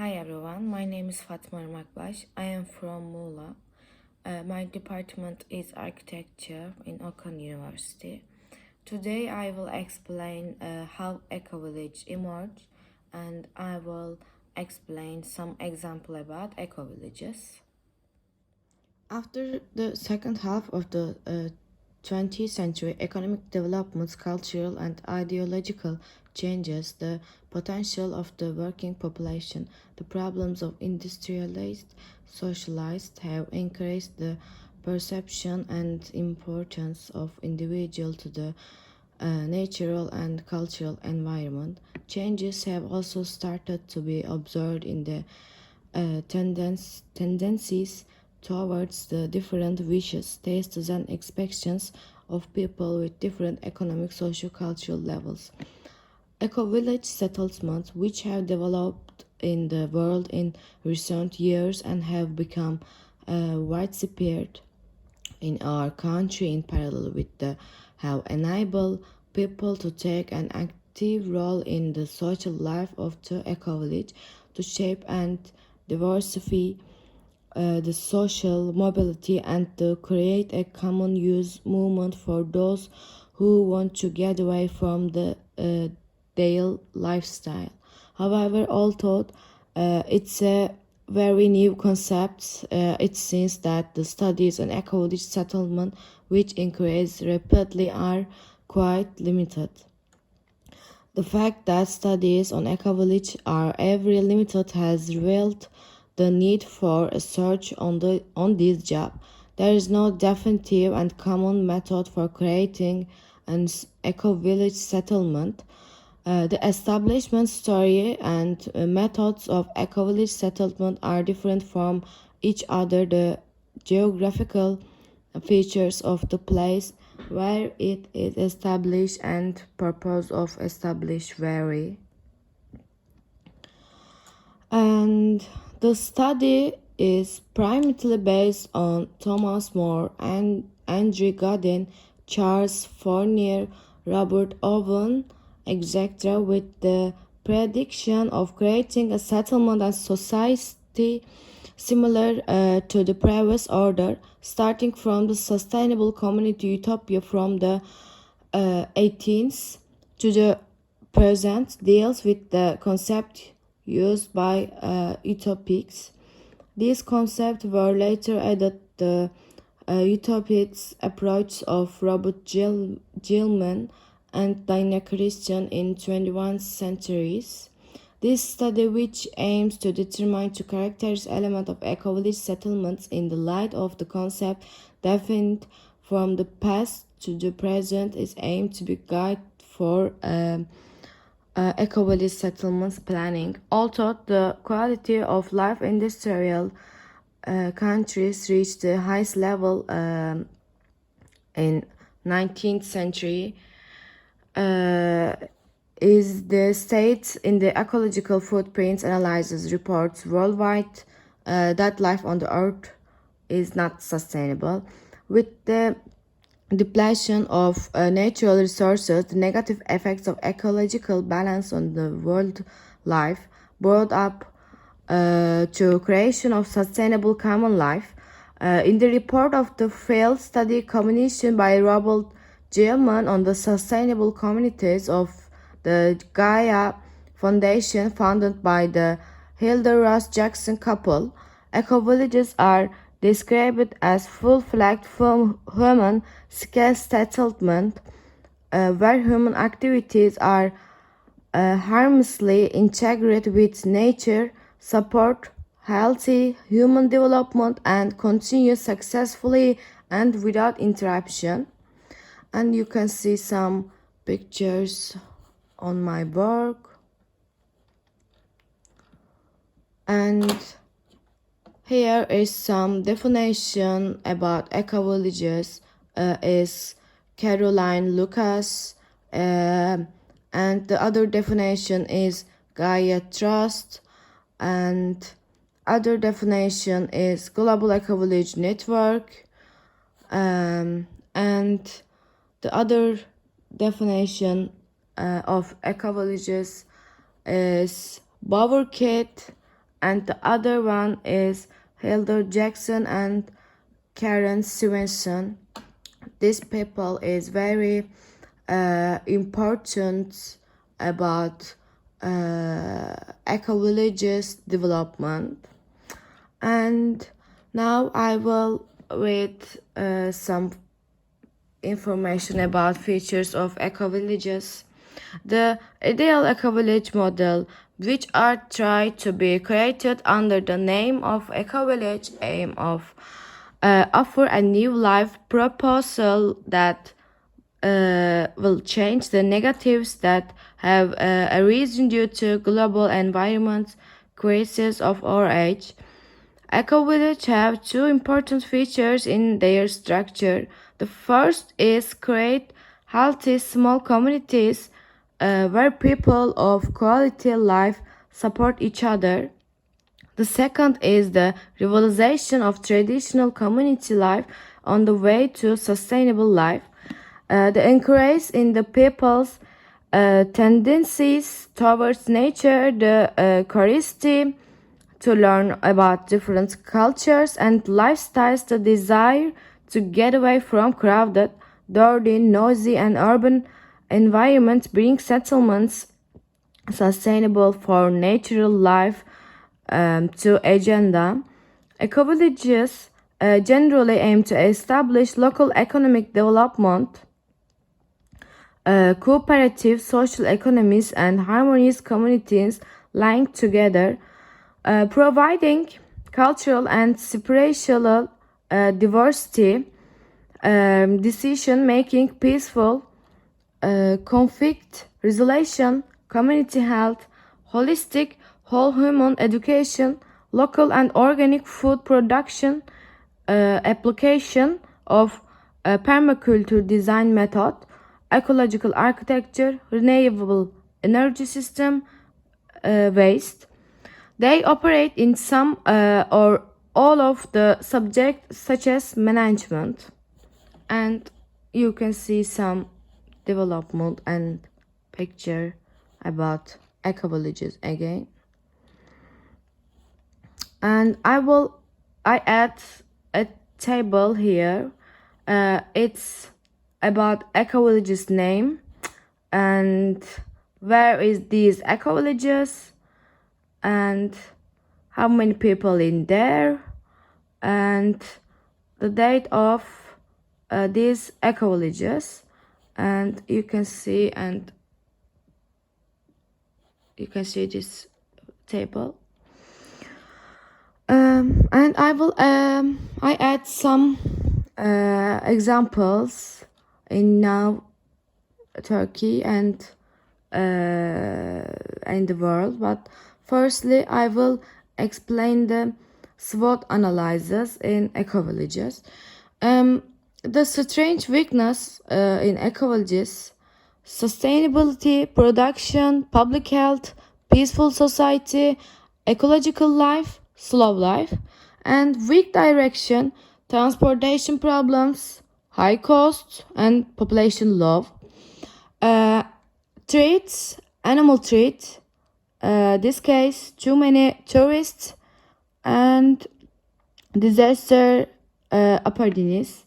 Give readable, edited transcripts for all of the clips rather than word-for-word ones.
Hi everyone, my name is Fatma Irmakbaş. I am from Muğla. My department is architecture in Okan University. Today I will explain how Eco-Village emerged, and I will explain some example about eco-villages. After the second half of the 20th century, economic developments, cultural and ideological changes, the potential of the working population, the problems of industrialized, socialized have increased the perception and importance of individual to the natural and cultural environment. Changes have also started to be observed in the tendencies towards the different wishes, tastes, and expectations of people with different economic, social-cultural levels. Eco-village settlements, which have developed in the world in recent years and have become widespread in our country in parallel with the have enabled people to take an active role in the social life of the eco-village to shape and diversify the social mobility and to create a common use movement for those who want to get away from the daily lifestyle. However, although it's a very new concept, it seems that the studies on eco-village settlement, which increase rapidly, are quite limited. The fact that studies on eco-village are very limited has revealed the need for a search on this job. There is no definitive and common method for creating an eco-village settlement. The establishment story and methods of eco-village settlement are different from each other. The geographical features of the place where it is established and purpose of established vary. And the study is primarily based on Thomas More and Andrew Godin, Charles Fournier, Robert Owen, etc., with the prediction of creating a settlement and society similar to the previous order, starting from the sustainable community utopia from the 18th to the present, deals with the concept used by utopics. These concepts were later added the utopics approach of Robert Gilman and Diana Christian in 21st centuries. This study, which aims to determine the characteristic element of eco-village settlements in the light of the concept defined from the past to the present, is aimed to be guide for eco-village settlements planning. Although the quality of life in industrial countries reached the highest level in 19th century, is the state in the ecological footprints analysis reports worldwide that life on the earth is not sustainable. With the depletion of natural resources, the negative effects of ecological balance on the world life brought up to creation of sustainable common life. In the report of the failed study commissioned by Robert Gilman on the sustainable communities of the Gaia Foundation, founded by the Hilda Ross Jackson couple, eco-villages are described as full-fledged human-scale settlement where human activities are harmlessly integrated with nature, support healthy human development, and continue successfully and without interruption. And you can see some pictures on my board. And here is some definition about eco-villages is Caroline Lucas, and the other definition is Gaia Trust, and other definition is Global Eco-Village Network, and the other definition of eco-villages is Bower Kit and the other one is Hildur Jackson and Karen Stevenson. This people is very important about eco-villages development. And now I will read some information about features of eco-villages. The ideal eco-village model, which are tried to be created under the name of eco-village, aim of offer a new life proposal that will change the negatives that have arisen due to global environment crisis of our age. Eco-village have two important features in their structure. The first is create healthy small communities where people of quality life support each other. The second is the revitalization of traditional community life on the way to sustainable life. The increase in the people's tendencies towards nature, the curiosity to learn about different cultures and lifestyles, the desire to get away from crowded, dirty, noisy, and urban environments, bring settlements sustainable for natural life to agenda. Eco-villages generally aim to establish local economic development, cooperative social economies, and harmonious communities linked together, providing cultural and spiritual diversity, decision making, peaceful conflict resolution, community health, holistic whole human education, local and organic food production, application of permaculture design method, ecological architecture, renewable energy system, waste. They operate in some or all of the subjects such as management. And you can see some development and picture about eco-villages again. And I add a table here. It's about eco-villages name and where is these eco-villages and how many people in there and the date of these eco-villages. And you can see this table. And I add some examples in now Turkey and in the world. But firstly, I will explain the SWOT analysis in eco-villages. The strange weakness in eco-villages: sustainability, production, public health, peaceful society, ecological life, slow life, and weak direction, transportation problems, high costs, and population low. Traits, animal trait, this case, too many tourists, and disaster opportunities.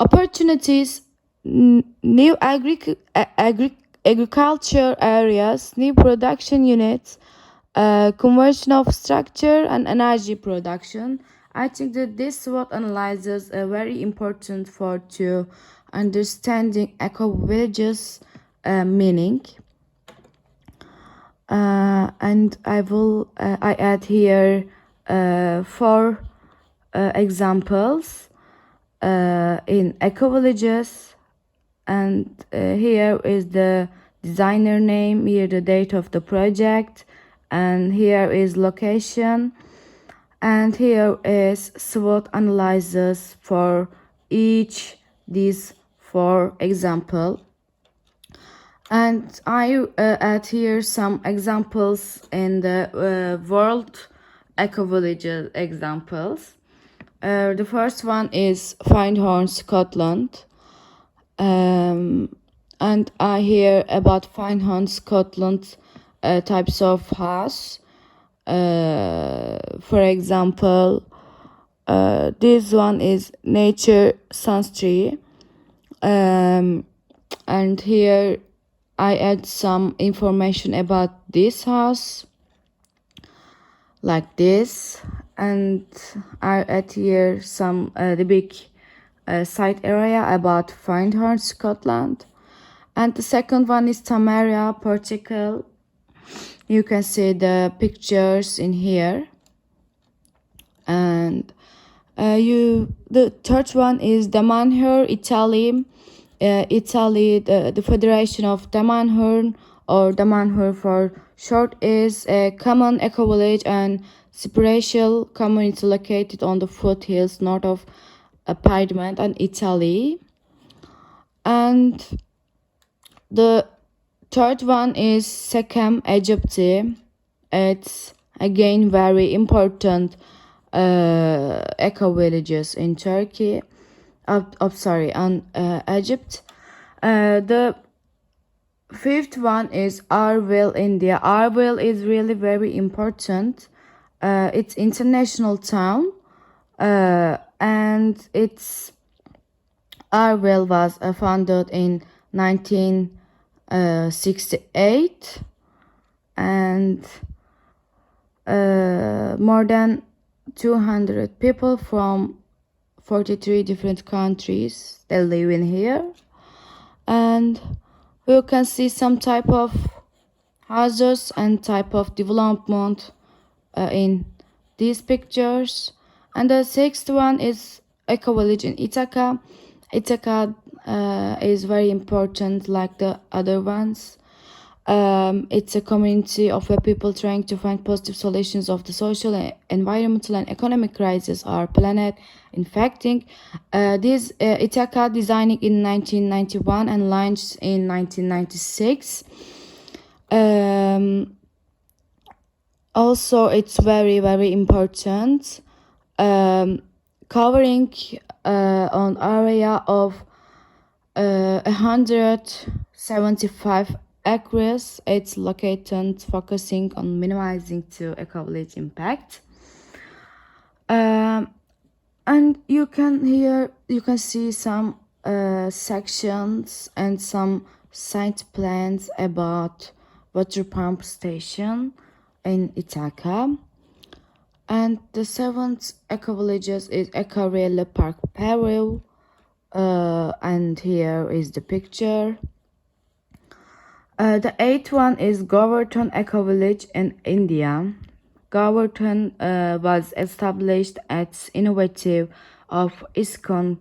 Opportunities, new agriculture areas, new production units, conversion of structure and energy production. I think that this SWOT analysis are very important for to understanding eco-villages meaning. And I add here 4 examples in eco-villages, and here is the designer name, here the date of the project, and here is location, and here is SWOT analysis for each these 4 example. And I add here some examples in the world eco-village examples. The first one is Findhorn, Scotland. And I hear about Findhorn, Scotland types of house. For example, this one is nature sanctuary, and here I add some information about this house like this, and I add here some the big site area about Findhorn, Scotland. And the second one is Tamara, Portugal. You can see the pictures in here. And the third one is Damanhur, Italy. Italy, the Federation of Damanhur, or Damanhur for short, is a common eco-village and spiritual community located on the foothills north of Piedmont and Italy. And the third one is Sekhem, Egypt. It's again very important eco villages in Turkey. On Egypt. The fifth one is Arville, India. Arville is really very important. It's international town, and its Arville was founded in 1968, and more than 200 people from 43 different countries that live in here. And you can see some type of houses and type of development in these pictures. And the sixth one is Eco Village in Ithaca. Ithaca is very important like the other ones. It's a community of people trying to find positive solutions of the social, environmental, and economic crisis our planet infecting. This Ithaca designing in 1991 and launched in 1996. Also, it's very, very important, covering an area of 175 acres. It's located focusing on minimizing to eco-village impact. And you can see some sections and some site plans about water pump station in Ithaca. And the seventh eco villages is Eco Park, Peru. And here is the picture. The eighth one is Govardhan Eco Village in India. Govardhan was established as innovative of ISKCON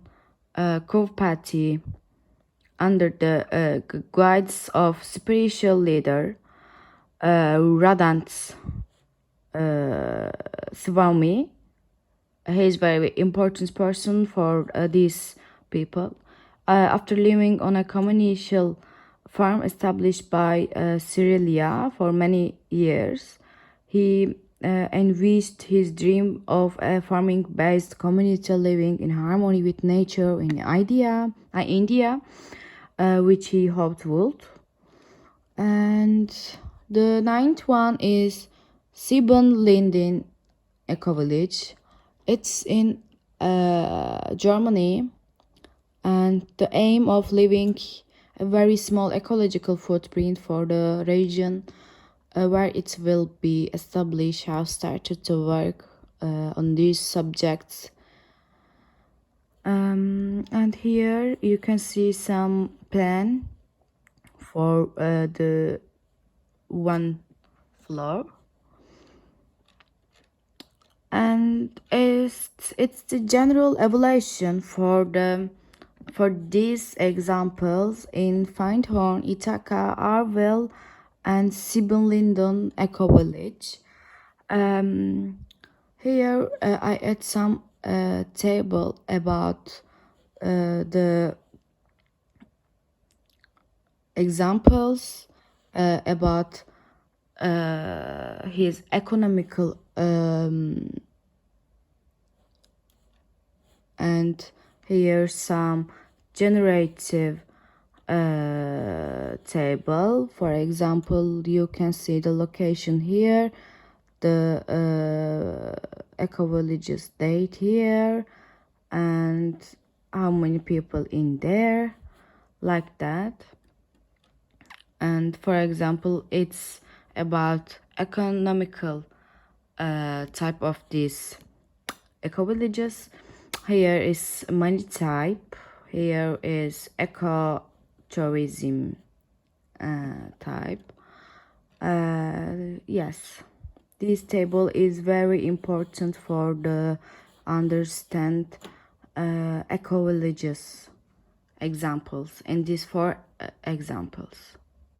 Kovpati under the guidance of spiritual leader Radhant Swami. He is very important person for these people. After living on a communal farm established by Cyrilia for many years, he envisaged his dream of a farming-based community living in harmony with nature in India, which he hoped would. And the ninth one is Siebenlinden Eco Village. It's in Germany, and the aim of leaving a very small ecological footprint for the region where it will be established have started to work on these subjects. And here you can see some plan for the one floor, and it's the general evaluation for these examples in Findhorn, Ithaca, Arville, and Siebenlinden Eco Village. Here I add some table about the examples about his economical and here some generative table. For example, you can see the location here, the eco villages date here and how many people in there, like that. And for example, it's about economical type of these eco villages. Here is money type, here is eco tourism type. Yes, this table is very important for the understand eco villages examples, and these four examples.